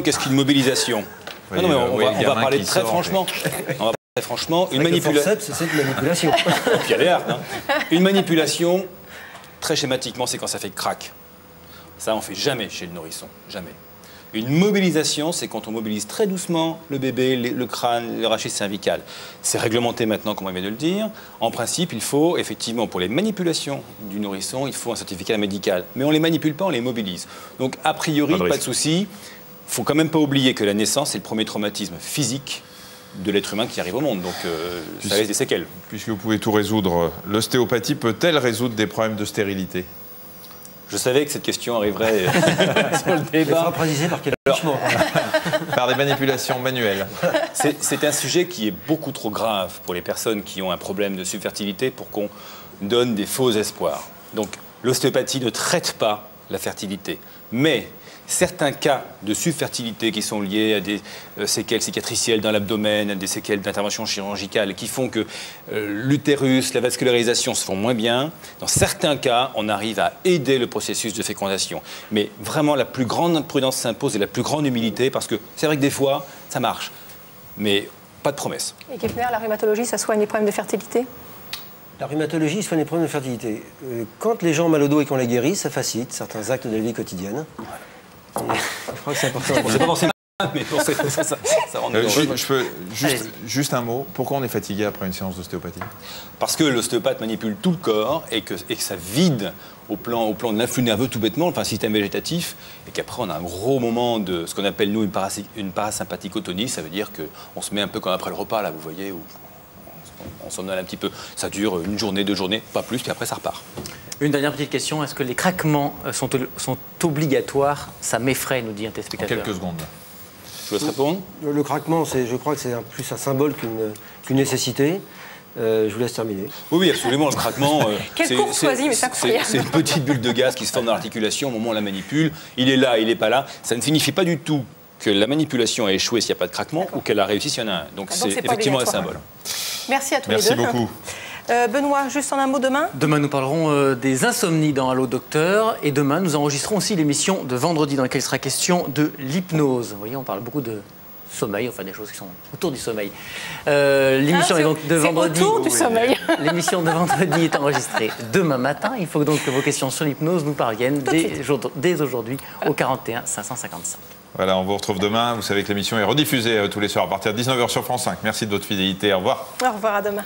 Qu'est-ce qu'une mobilisation? Oui, non, mais on va parler très sort, franchement. On va parler très franchement. Une manipulation. C'est une manipulation. Puis elle est hard, hein. Une manipulation, très schématiquement, c'est quand ça fait crack. Ça, on ne fait jamais chez le nourrisson. Jamais. Une mobilisation, c'est quand on mobilise très doucement le bébé, le crâne, le rachis cervical. C'est réglementé maintenant, comme on vient de le dire. En principe, il faut, effectivement, pour les manipulations du nourrisson, il faut un certificat médical. Mais on ne les manipule pas, on les mobilise. Donc, a priori, pas de souci. Il ne faut quand même pas oublier que la naissance, c'est le premier traumatisme physique de l'être humain qui arrive au monde. Donc, ça laisse des séquelles. Puisque vous pouvez tout résoudre, l'ostéopathie peut-elle résoudre des problèmes de stérilité? Je savais que cette question arriverait sur le débat. Il faudra préciser par quel accouchement. Par des manipulations manuelles. C'est un sujet qui est beaucoup trop grave pour les personnes qui ont un problème de subfertilité pour qu'on donne des faux espoirs. Donc, l'ostéopathie ne traite pas la fertilité. Mais certains cas de subfertilité qui sont liés à des séquelles cicatricielles dans l'abdomen, à des séquelles d'intervention chirurgicale qui font que l'utérus, la vascularisation se font moins bien, dans certains cas, on arrive à aider le processus de fécondation. Mais vraiment, la plus grande prudence s'impose et la plus grande humilité, parce que c'est vrai que des fois, ça marche, mais pas de promesse. Et Kepner, la rhumatologie, ça soigne les problèmes de fertilité? La rhumatologie soigne les problèmes de fertilité. Quand les gens ont mal au dos et qu'on les guérit, ça facilite certains actes de la vie quotidienne. Je crois que c'est important. On ne sait pas penser mais bon, ça rentre dedans. Je peux juste un mot. Pourquoi on est fatigué après une séance d'ostéopathie? Parce que l'ostéopathe manipule tout le corps et que ça vide au plan de l'influx nerveux tout bêtement, enfin système végétatif, et qu'après on a un gros moment de ce qu'on appelle nous une parasympathicotonie. Ça veut dire qu'on se met un peu comme après le repas, là, vous voyez, où on somnole un petit peu. Ça dure une journée, 2 journées, pas plus, puis après ça repart. Une dernière petite question, est-ce que les craquements sont obligatoires? Ça m'effraie, nous dit un téléspectateur. En quelques secondes. Je vous laisse répondre. Le craquement, je crois que c'est plus un symbole qu'une nécessité. Je vous laisse terminer. Oui, absolument, le craquement, Quelle courtoisie, mais c'est incroyable. c'est une petite bulle de gaz qui se forme dans l'articulation au moment où on la manipule. Il est là, il n'est pas là. Ça ne signifie pas du tout que la manipulation a échoué s'il n'y a pas de craquement ou qu'elle a réussi s'il y en a un. Donc c'est effectivement un symbole. Merci à tous les deux. Merci beaucoup. Benoît, juste en un mot demain. Demain, nous parlerons des insomnies dans Allô Docteur. Et demain, nous enregistrons aussi l'émission de vendredi dans laquelle il sera question de l'hypnose. Vous voyez, on parle beaucoup de sommeil, enfin des choses qui sont autour du sommeil. L'émission est donc de vendredi. Autour du sommeil. L'émission de vendredi est enregistrée demain matin. Il faut donc que vos questions sur l'hypnose nous parviennent dès aujourd'hui au 41 555. Voilà, on vous retrouve demain. Vous savez que l'émission est rediffusée tous les soirs à partir de 19h sur France 5. Merci de votre fidélité. Au revoir. Au revoir, à demain.